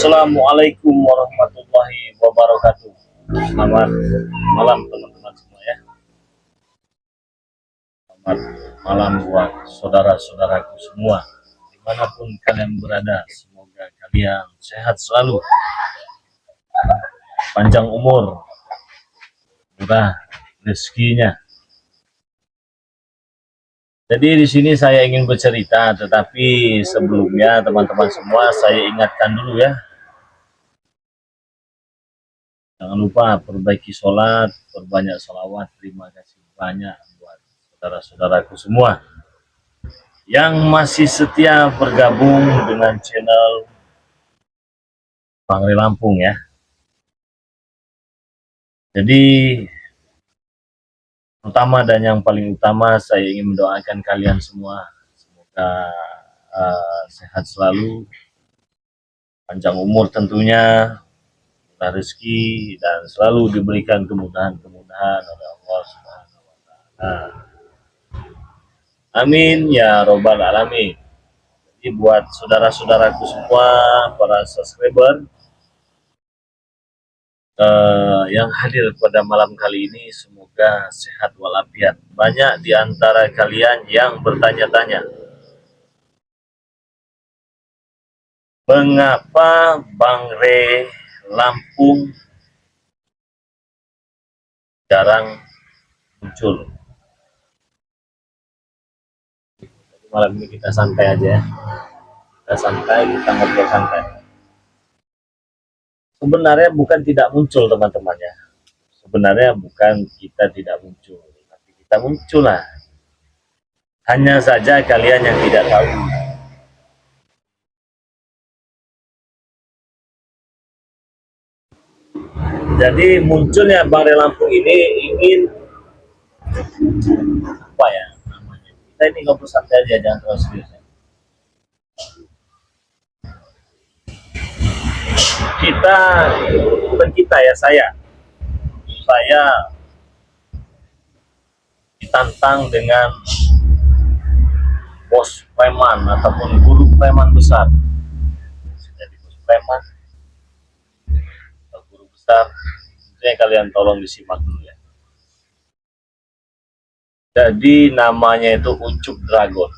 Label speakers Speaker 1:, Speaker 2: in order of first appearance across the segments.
Speaker 1: Assalamualaikum warahmatullahi wabarakatuh. Selamat malam teman-teman semua ya. Selamat malam buat saudara-saudaraku semua, dimanapun kalian berada. Semoga kalian sehat selalu, panjang umur, murah rezekinya. Jadi di sini saya ingin bercerita, tetapi sebelumnya teman-teman semua saya ingatkan dulu ya. Jangan lupa perbaiki sholat, perbanyak sholawat. Terima kasih banyak buat saudara-saudaraku semua yang masih setia bergabung dengan channel Bang Ray Lampung ya. Jadi utama dan yang paling utama, saya ingin mendoakan kalian semua semoga sehat selalu, panjang umur tentunya, murah rezeki, dan selalu diberikan kemudahan-kemudahan oleh Allah Subhanahu wa Ta'ala. Amin ya robbal alamin. Jadi buat saudara-saudaraku semua, para subscriber yang hadir pada malam kali ini, semoga sehat walafiat. Banyak di antara kalian yang bertanya-tanya, mengapa Bang Ray Lampung jarang muncul. Malam ini kita santai aja ya. Kita santai, kita ngobrol santai. Sebenarnya bukan tidak muncul teman-teman ya. Sebenarnya bukan kita tidak muncul, tapi kita muncul lah. Hanya saja kalian yang tidak tahu. Jadi munculnya Bang Ray Lampung ini ingin apa ya namanya? Kita ini ngobrol santai aja, jangan terlalu serius ya. Kita, bukan kita ya, saya ditantang dengan bos preman ataupun guru preman besar. Jadi bos preman atau guru besar, tentunya kalian tolong disimak dulu ya. Jadi namanya itu Ucup Dragon.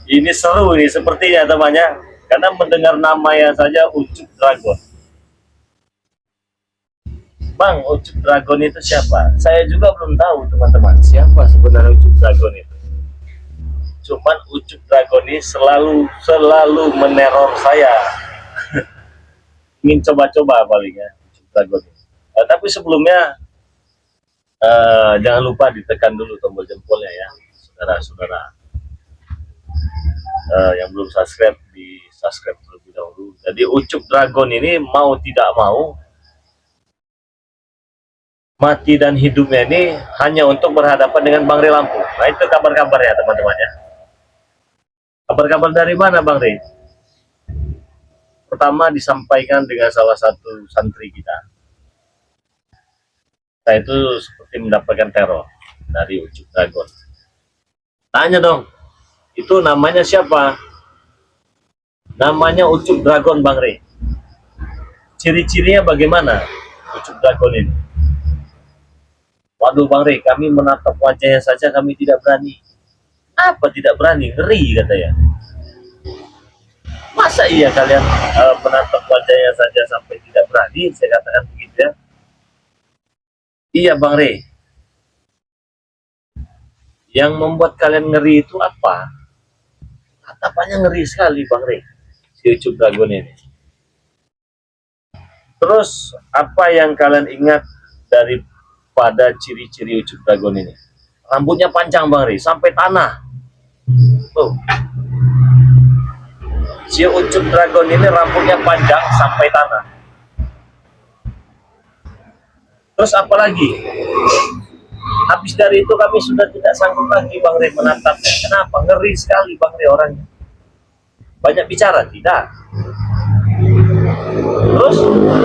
Speaker 1: Ini seru nih sepertinya temannya, karena mendengar namanya saja Ucup Dragon. Bang, Ucup Dragon itu siapa? Saya juga belum tahu teman-teman, siapa sebenarnya Ucup Dragon itu. Cuman Ucup Dragon ini selalu meneror saya. Ingin coba-coba paling ya Ucup Dragon ini. Tapi sebelumnya jangan lupa ditekan dulu tombol jempolnya ya, saudara-saudara. Yang belum subscribe, di subscribe terlebih dahulu. Jadi Ucup Dragon ini mau tidak mau, mati dan hidupnya ini hanya untuk berhadapan dengan Bang Ray Lampung. Nah itu kabar-kabarnya teman-teman ya. Kabar-kabar dari mana Bang Ray? Pertama disampaikan dengan salah satu santri kita. Saya itu seperti mendapatkan teror dari Ucup Dragon. Tanya dong, itu namanya siapa? Namanya Ucup Dragon Bang Ray. Ciri-cirinya bagaimana Ucup Dragon ini? Waduh Bang Ray, kami menatap wajahnya saja kami tidak berani. Apa tidak berani? Ngeri katanya. Masa iya kalian menatap wajahnya saja sampai tidak berani? Saya katakan begitu ya. Iya Bang Ray. Yang membuat kalian ngeri itu apa? Tatapannya ngeri sekali Bang Ray, si Ucup Dragon ini. Terus apa yang kalian ingat daripada ciri-ciri Ucup Dragon ini? Rambutnya panjang Bang Ray, sampai tanah. Tuh. Si Ucup Dragon ini rambutnya panjang sampai tanah. Terus apa lagi? Habis dari itu kami sudah tidak sanggup lagi Bang Ray menatapnya. Kenapa? Ngeri sekali Bang Ray orangnya. Banyak bicara? Tidak. Terus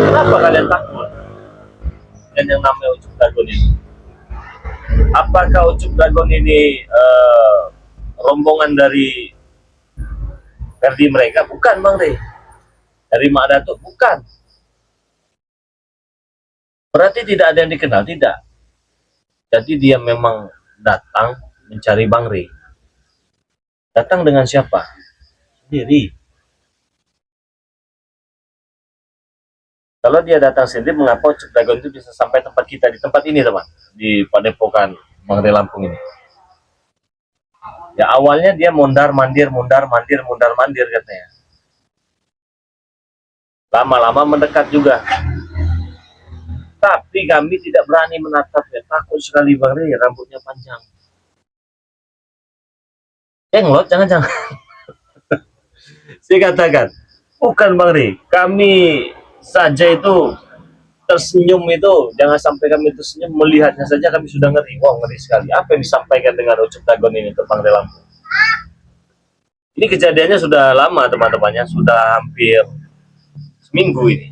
Speaker 1: kenapa kalian takut dengan yang namanya Ucup Dragon ini? Apakah Ucup Dragon ini rombongan dari Ferdi mereka? Bukan Bang Rey. Dari Mak Datuk? Bukan. Berarti tidak ada yang dikenal? Tidak. Jadi dia memang datang mencari Bang Rey. Datang dengan siapa? Sendiri. Kalau dia datang sendiri, mengapa Ucup Dragon itu bisa sampai tempat kita, di tempat ini teman, di Padepokan Bang Rey Lampung ini? Ya awalnya dia mondar mandir katanya. Lama-lama mendekat juga. Tapi kami tidak berani menatapnya, takut sekali Bang Rey, rambutnya panjang. Jenglot jangan-jangan. Saya katakan, bukan Bang Rey, kami saja itu tersenyum itu, jangan sampai kami tersenyum, melihatnya saja kami sudah ngeri. Wah, ngeri sekali. Apa yang disampaikan dengan Ucup Dragon ini tentang Bang Rey Lampung? Ini kejadiannya sudah lama teman-temannya, sudah hampir seminggu ini.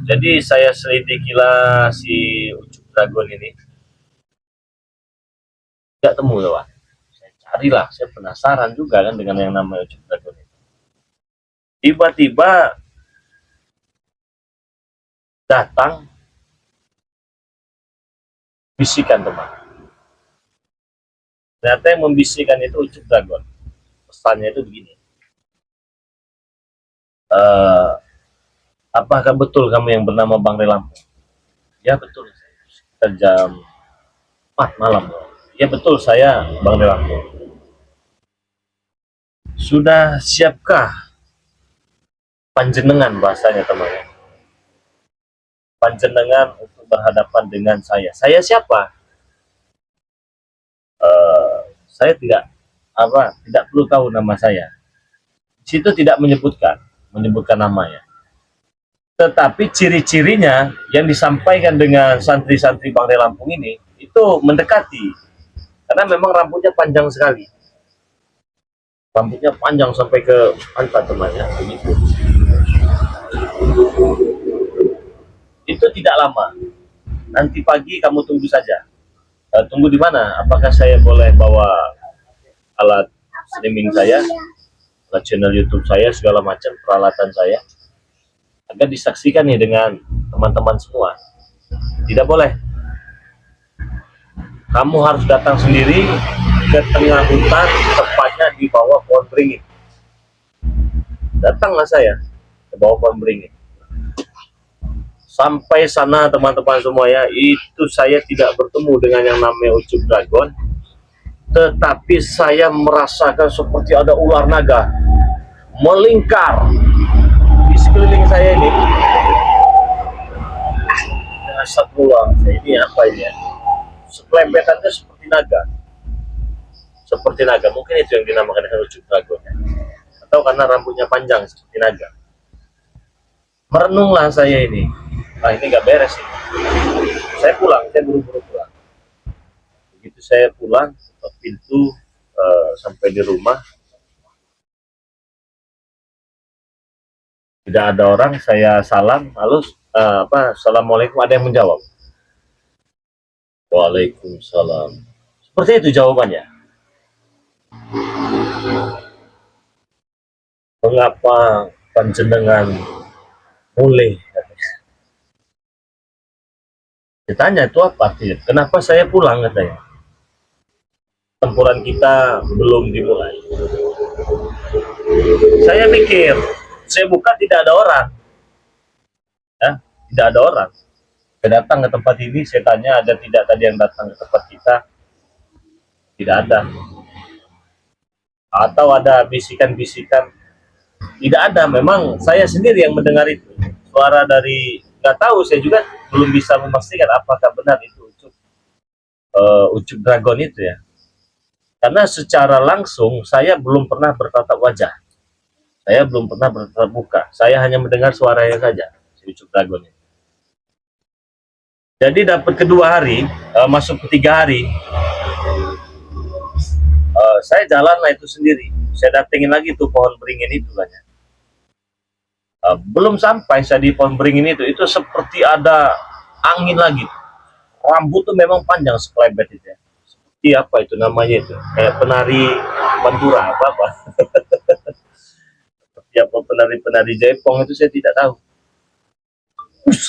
Speaker 1: Jadi saya selidikilah si Ucup Dragon ini, tidak temu teman. Saya carilah, saya penasaran juga kan dengan yang namanya Ucup Dragon ini. Tiba-tiba datang bisikan teman. Ternyata yang membisikkan itu Ucup Dragon. Pesannya itu begini. Apakah betul kamu yang bernama Bang Rey Lampung? Ya betul. Sekitar jam 4 malam. Ya betul, saya Bang Rey Lampung. Sudah siapkah panjenengan, bahasanya temannya, panjenengan untuk berhadapan dengan saya? Saya siapa? Saya tidak perlu tahu nama saya. Di situ tidak menyebutkan namanya. Tetapi ciri-cirinya yang disampaikan dengan santri-santri Bang Rey Lampung ini itu mendekati, karena memang rambutnya panjang sekali. Rambutnya panjang sampai ke pantat temannya, begitu. Itu tidak lama. Nanti pagi kamu tunggu saja. Tunggu di mana? Apakah saya boleh bawa alat streaming saya, alat channel YouTube saya, segala macam peralatan saya, agar disaksikan nih dengan teman-teman semua? Tidak boleh. Kamu harus datang sendiri ke tengah hutan, tepatnya di bawah pohon beringin. Datanglah saya ke bawah pohon beringin. Sampai sana teman-teman semua ya, itu saya tidak bertemu dengan yang namanya Ucup Dragon, tetapi saya merasakan seperti ada ular naga melingkar di sekeliling saya ini. Astagfirullah, ini apa ini ya? Sepelembetannya seperti naga, mungkin itu yang dinamakan dengan Ucup Dragon ya. Atau karena rambutnya panjang seperti naga. Merenunglah saya ini, ini nggak beres ini. Saya pulang, saya buru-buru pulang. Begitu saya pulang, ketok pintu, sampai di rumah tidak ada orang. Saya salam, halo, assalamualaikum, ada yang menjawab. Waalaikumsalam. Seperti itu jawabannya. Mengapa panjenengan mulai? Ditanya itu apa artinya? Kenapa saya pulang, katanya. Tempuran kita belum dimulai. Saya mikir, saya buka tidak ada orang. Ya, tidak ada orang. Saya datang ke tempat ini, saya tanya ada tidak tadi yang datang ke tempat kita? Tidak ada. Atau ada bisikan-bisikan? Tidak ada. Memang saya sendiri yang mendengar itu. Suara dari, nggak tahu, saya juga belum bisa memastikan apakah benar itu Ucup Dragon itu ya. Karena secara langsung saya belum pernah bertatap wajah. Saya belum pernah bertatap muka. Saya hanya mendengar suaranya saja, si Ucup Dragon ini. Jadi dapat kedua hari, masuk ketiga hari, saya jalan lah itu sendiri. Saya datengin lagi tuh pohon beringin itu banyak. Belum sampai saya di pohon beringin itu seperti ada angin lagi. Rambut tuh memang panjang, sekelebet itu ya. apa itu namanya itu, kayak penari Pantura apa siapa penari-penari Jaipong itu saya tidak tahu.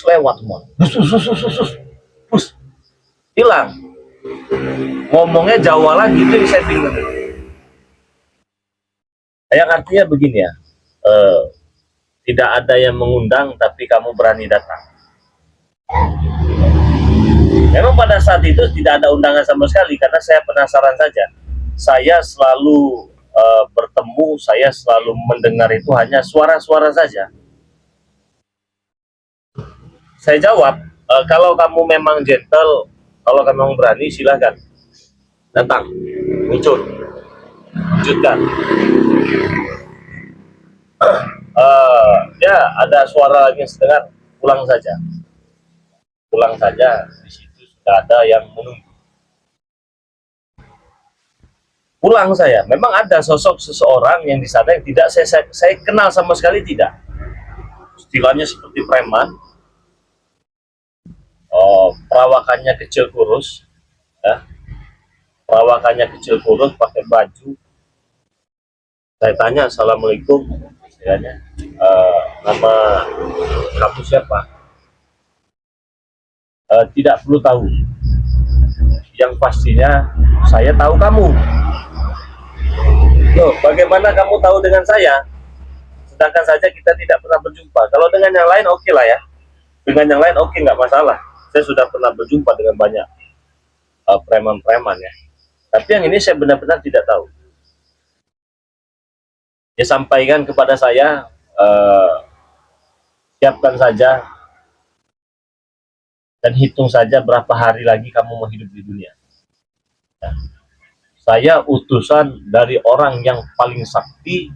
Speaker 1: Lewat semua, hilang, ngomongnya Jawa lagi, itu saya bingung. Yang artinya begini ya, eh, tidak ada yang mengundang tapi kamu berani datang. Memang pada saat itu tidak ada undangan sama sekali karena saya penasaran saja. Saya selalu bertemu, saya selalu mendengar itu hanya suara-suara saja. Saya jawab, kalau kamu memang gentle, kalau kamu memang berani, silahkan datang, muncul, wujudkan. Ya ada suara lagi sedang, pulang saja, pulang saja. Di situ sudah ada yang menunggu. Pulang saya, memang ada sosok seseorang yang di sana yang tidak saya kenal sama sekali, tidak. Istilahnya seperti preman, perawakannya kecil kurus, ya, perawakannya kecil kurus, pakai baju. Saya tanya, assalamualaikum, istilahnya, nama kamu siapa? Tidak perlu tahu, yang pastinya saya tahu kamu. Loh, bagaimana kamu tahu dengan saya? Sedangkan saja kita tidak pernah berjumpa. Kalau dengan yang lain oke lah ya. Dengan yang lain oke, nggak masalah. Saya sudah pernah berjumpa dengan banyak preman-preman ya. Tapi yang ini saya benar-benar tidak tahu. Dia sampaikan kepada saya, siapkan saja dan hitung saja berapa hari lagi kamu mau hidup di dunia. Ya. Saya utusan dari orang yang paling sakti,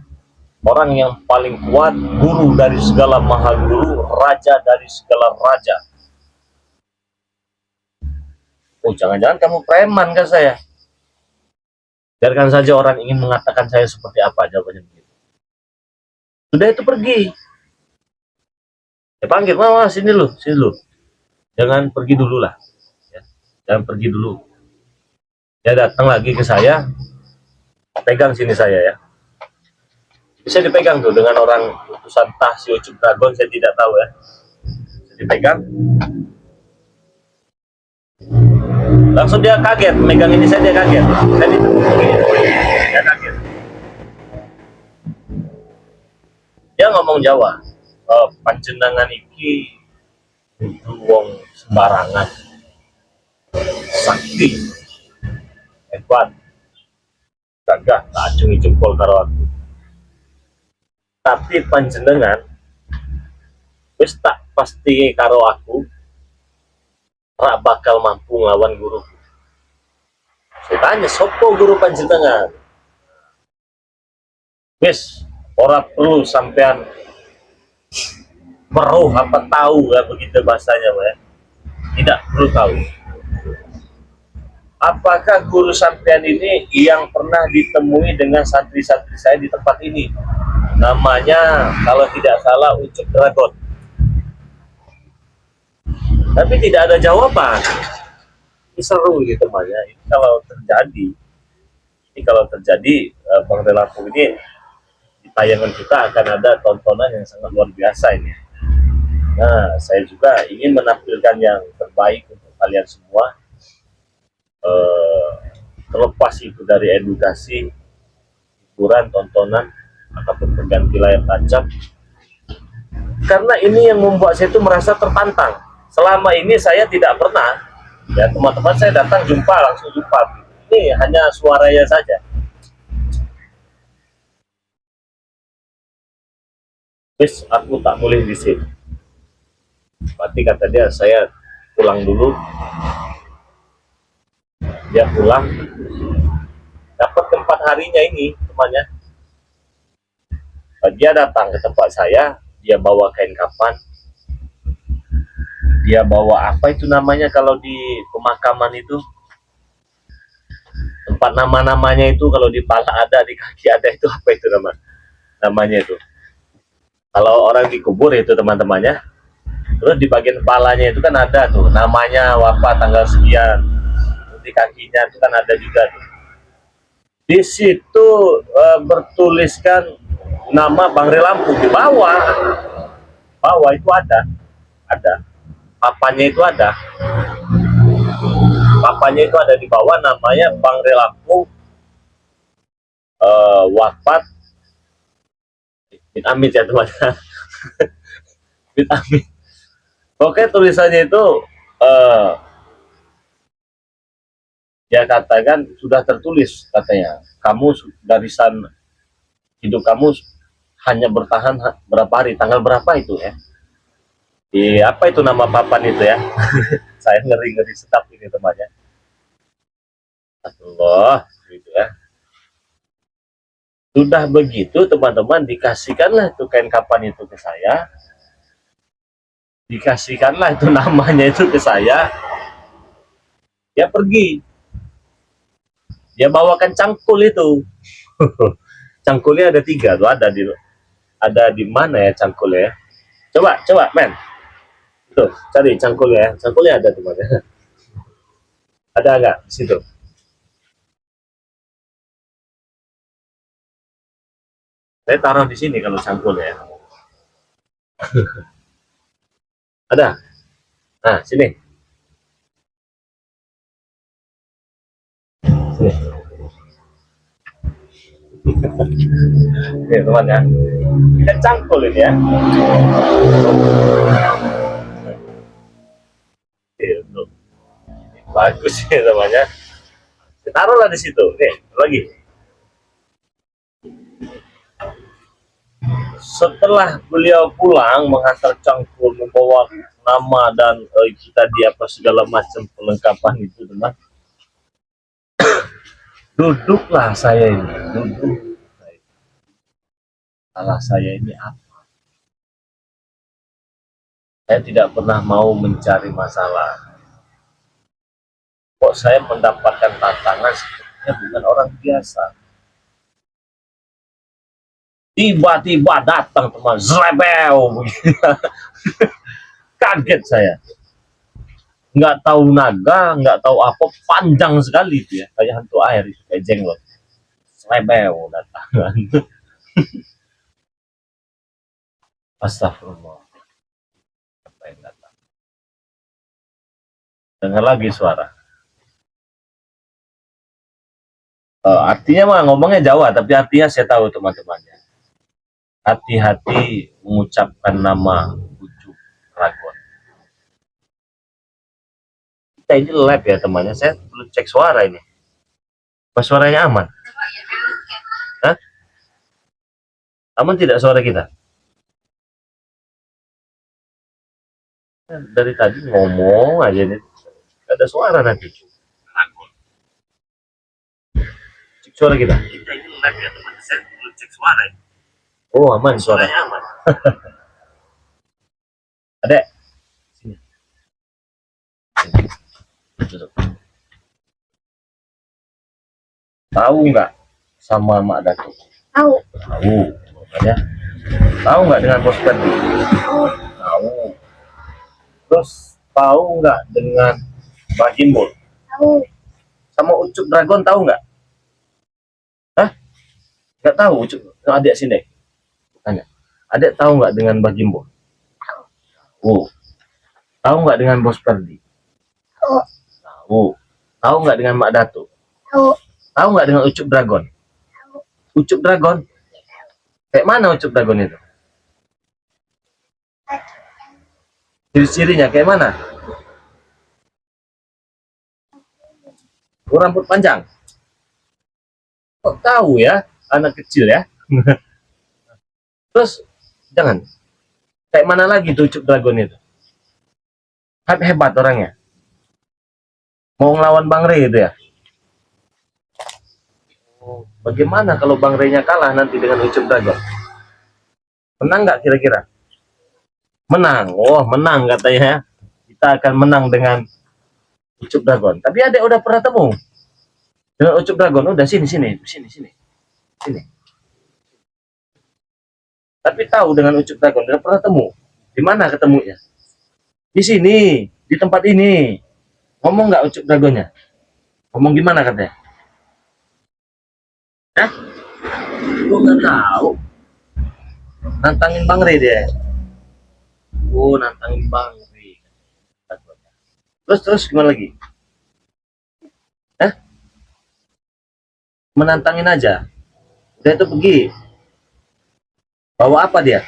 Speaker 1: orang yang paling kuat, guru dari segala maha guru, raja dari segala raja. Oh, jangan-jangan kamu preman kan saya? Biarkan saja orang ingin mengatakan saya seperti apa, jawabannya begitu. Sudah itu pergi. Saya panggil, mama sini lu, sini lu. Jangan pergi dulu lah. Ya, jangan pergi dulu. Dia datang lagi ke saya, pegang sini saya ya. Bisa dipegang tuh dengan orang utusan Tah si Ucup Dragon, saya tidak tahu ya. Bisa dipegang. Langsung dia kaget, megang ini saya, dia kaget. Dia kaget. Dia ngomong Jawa. Panjenengan iki itu wong sembarangan. Sakti. Hebat. Gagah, tak acungi jempol karo aku. Tapi panjenengan wis tak pasti karo aku ora bakal mampu nglawan guru. Saya tanya, sopo guru panjenengan? Wis ora perlu sampean meruh apa tahu ya, begitu bahasanya ya. Tidak perlu tahu. Apakah guru sampean ini yang pernah ditemui dengan santri-santri saya di tempat ini? Namanya kalau tidak salah Ucup Dragon. Tapi tidak ada jawaban. Ini seru gitu temannya. Ini kalau terjadi Bang Relaku ini di tayangan kita akan ada tontonan yang sangat luar biasa ini. Nah, saya juga ingin menampilkan yang terbaik untuk kalian semua. Terlepas itu dari edukasi, hiburan, tontonan, ataupun pengganti layar tancap. Karena ini yang membuat saya itu merasa tertantang. Selama ini saya tidak pernah, ya teman-teman saya datang jumpa, langsung jumpa. Ini hanya suaranya saja. Wis, aku tak boleh di sini. Berarti kata dia, saya pulang dulu. Dia pulang, dapat keempat harinya ini temannya. Dia datang ke tempat saya, dia bawa kain kafan, dia bawa apa itu namanya kalau di pemakaman itu, tempat nama-namanya itu, kalau di pala ada, di kaki ada, itu apa itu namanya itu, kalau orang dikubur itu teman-temannya. Terus di bagian kepalanya itu kan ada tuh namanya, wafat tanggal sekian. di kakinya itu kan ada juga tuh. Di situ bertuliskan nama Bang Lampung di bawah. Bawah itu ada. Papanya itu ada. Papanya itu ada di bawah, namanya Bang Lampung, wafat amit ya teman-teman. Amit. Oke, tulisannya itu dia katakan sudah tertulis, katanya kamu garisan hidup kamu hanya bertahan berapa hari, tanggal berapa itu ya, di apa itu nama papan itu ya. Saya ngeri sedap ini temannya. Allah gitu ya. Sudah begitu teman-teman, dikasihkanlah itu kain kapan itu ke saya, dikasihkanlah itu namanya itu ke saya. Dia pergi, dia bawakan cangkul itu. Cangkulnya ada 3 tuh, ada di mana ya cangkulnya? Coba men, tuh cari cangkulnya ya. Cangkulnya ada teman-teman. Ada nggak di situ? Saya taruh di sini kalau cangkulnya. Ada. Nah, sini. Sini. Nih, teman ya. Ini kan cangkul ini ya. Itu. Bagus ya namanya. Taruhlah di situ. Nih, lagi. Setelah beliau pulang menghantar cangkul, membawa nama dan kita di apa segala macam perlengkapan itu, teman, duduklah saya ini, duduk. Salah saya ini apa? Saya tidak pernah mau mencari masalah. Kok saya mendapatkan tantangan sepertinya bukan orang biasa. Tiba-tiba datang teman, zrebel, kaget saya. Nggak tahu naga, nggak tahu apa, panjang sekali dia, kayak hantu air itu, kayak jenglot. Zrebel datang. Astagfirullah. Apa yang datang? Dengar lagi suara. Artinya mah ngomongnya Jawa, tapi artinya saya tahu teman-temannya. Hati-hati mengucapkan nama Ucup Ragon. Kita ini lab ya temannya, saya belum cek suara ini. Apa suaranya aman? Hah? Aman tidak suara kita? Dari tadi ngomong aja nih, gak ada suara nanti. Cek suara kita. Kita ini lab ya teman-teman, saya belum cek suara ini. Oh aman suaranya aman. Adek, sini. Tahu nggak sama Mak Datuk? Tahu. Tahu. Ya. Tahu nggak dengan Bos Ferdi? Tahu. Terus tahu nggak dengan Mbak Gimbul? Tahu. Sama Ucup Dragon tahu nggak? Hah? Nggak tahu Ucup? Adik sini. Tanya. Adik tahu nggak dengan Mbak Gimbul? Tahu. Tahu nggak dengan Bos Ferdi? Tahu. Tahu. Tahu nggak dengan Mak Datuk? Tahu. Tahu nggak dengan Ucup Dragon? Tahu. Ucup Dragon? Kayak mana Ucup Dragon itu? Ciri-cirinya kayak mana? Rambut panjang. Kok tahu ya, anak kecil ya? Terus jangan. Kayak mana lagi tuh Ucup Dragon itu? Hebat orangnya. Mau ngelawan Bang Rey itu ya? Bagaimana kalau Bang Rey-nya kalah nanti dengan Ucup Dragon? Menang nggak kira-kira? Menang. Oh, menang katanya. Kita akan menang dengan Ucup Dragon. Tapi adek udah pernah temu dengan Ucup Dragon. Udah sini. Tapi tahu dengan Ucup Dragon, udah pernah temu. Di mana ketemunya? Di sini, di tempat ini. Ngomong nggak Ucup Dragonnya? Ngomong gimana katanya? Hah? Gue nggak tahu. Nantangin Bang Rey dia. Oh, nantangin Bang Rey. Terus gimana lagi? Hah? Menantangin aja. Udah itu pergi. Bawa apa dia?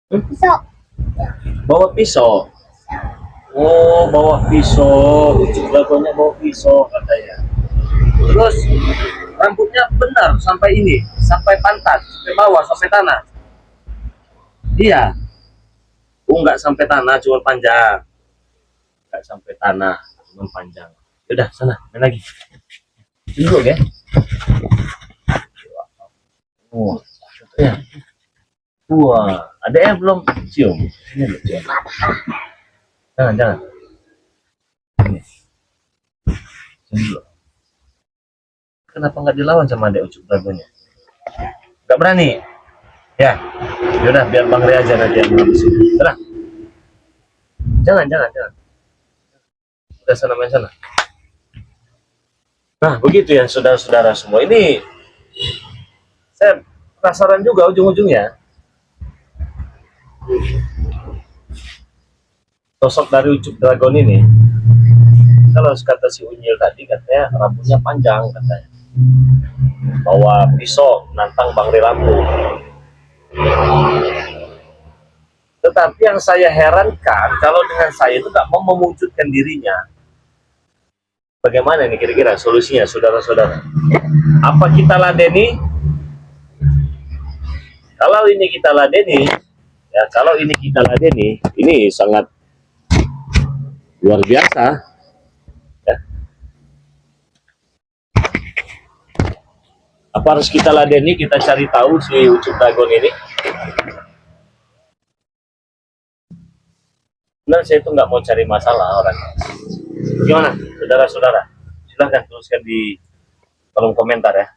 Speaker 2: Pisau.
Speaker 1: Bawa pisau. Oh, bawa pisau. Ucuk lagunya bawa pisau katanya. Terus rambutnya benar sampai ini, sampai pantat, sampai bawah, sampai tanah. Iya. Oh, nggak sampai tanah, cuma panjang. Nggak sampai tanah, cuma panjang. Udah, sana, main lagi. Dulu ya. Wah, ya. Wah, ada yang belum cium. Ini loh, cium. Jangan. Ini, cium dulu. Kenapa nggak dilawan sama adek ucuk dragonya? Nggak berani. Ya, yaudah biar Bang Ria aja nanti yang ngabisin. Udah. Jangan. Udah sana main sana. Nah, begitu ya saudara-saudara semua. Ini saya penasaran juga ujung-ujungnya. Sosok dari Ucup Dragon ini, kalau kata si Unyil tadi katanya rambutnya panjang katanya. Bawa pisau nantang Bang Ria Lampung. Tetapi yang saya herankan kalau dengan saya itu nggak mau mewujudkan dirinya. Bagaimana ini kira-kira solusinya saudara-saudara? Apa kita ladeni? Kalau ini kita ladeni, ya kalau ini kita ladeni, ini sangat luar biasa. Ya. Apa harus kita ladeni? Kita cari tahu si Ucup Dragon ini. Sebenarnya saya itu nggak mau cari masalah orang. Gimana, saudara-saudara? Silahkan tuliskan di kolom komentar ya.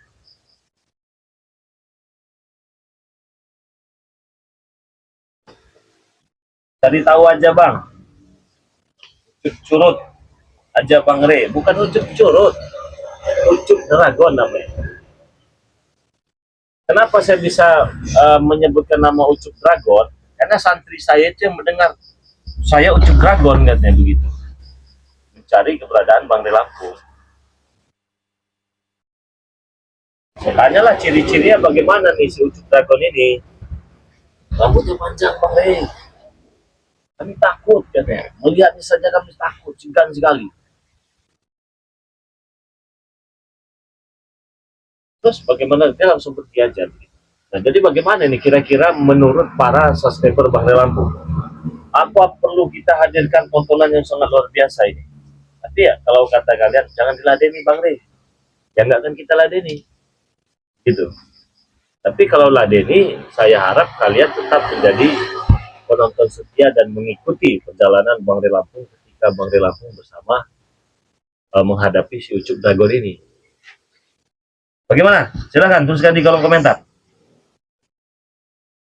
Speaker 1: Cari tahu aja Bang. Ucup curut aja Bang Re. Bukan Ucup curut. Ucup Dragon namanya. Kenapa saya bisa menyebutkan nama Ucup Dragon? Karena santri saya itu yang mendengar saya Ucup Dragon katanya begitu. Mencari keberadaan Bang Re Lampung. Saya tanyalah ciri-cirinya bagaimana nih si Ucup Dragon ini. Rambutnya panjang Bang Re. Kami takut katanya. Melihatnya saja kami takut, segan sekali. Terus bagaimana dia langsung pergi aja. Nah, jadi bagaimana nih kira-kira menurut para subscriber Bang Re Lampung? Apa perlu kita hadirkan tontonan yang sangat luar biasa ini? Tapi ya kalau kata kalian jangan diladeni Bang Re. Ya nggak akan kita ladeni. Gitu. Tapi kalau ladeni, saya harap kalian tetap menjadi penonton setia dan mengikuti perjalanan Bang Re Lampung ketika Bang Re Lampung bersama menghadapi si Ucup Dragon ini. Bagaimana? Silahkan tuliskan di kolom komentar.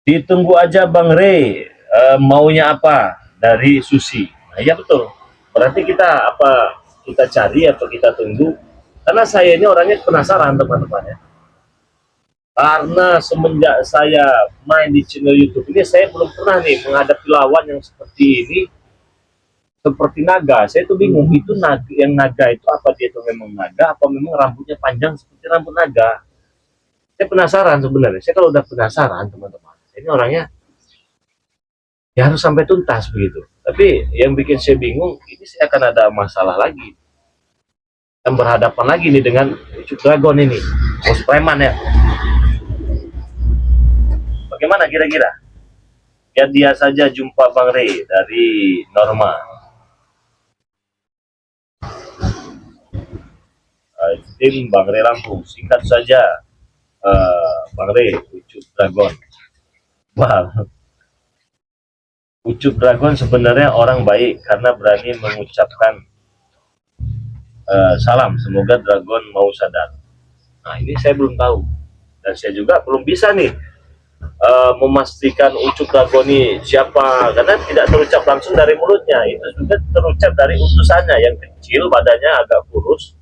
Speaker 1: Ditunggu aja Bang Re maunya apa dari Susi. Nah, iya betul. Berarti kita apa kita cari atau kita tunggu? Karena saya ini orangnya penasaran teman-teman ya. Karena semenjak saya main di channel YouTube ini, saya belum pernah nih menghadapi lawan yang seperti ini, seperti naga. Saya tuh bingung, itu naga, yang naga itu apa dia itu memang naga, apa memang rambutnya panjang seperti rambut naga. Saya penasaran sebenarnya. Saya kalau udah penasaran teman-teman, ini orangnya ya harus sampai tuntas begitu. Tapi yang bikin saya bingung, ini saya akan ada masalah lagi. Dan berhadapan lagi nih dengan Ucup Dragon ini, bos preman ya. Bagaimana kira-kira? Ya dia saja jumpa Bang Re dari Norma. Tim Bang Re Lampung, singkat saja Bang Re, Ucup Dragon. Wah, Ucup Dragon sebenarnya orang baik karena berani mengucapkan salam. Semoga Dragon mau sadar. Nah ini saya belum tahu dan saya juga belum bisa nih memastikan Ucup Dragoni siapa, karena tidak terucap langsung dari mulutnya, itu juga terucap dari utusannya yang kecil, badannya agak kurus,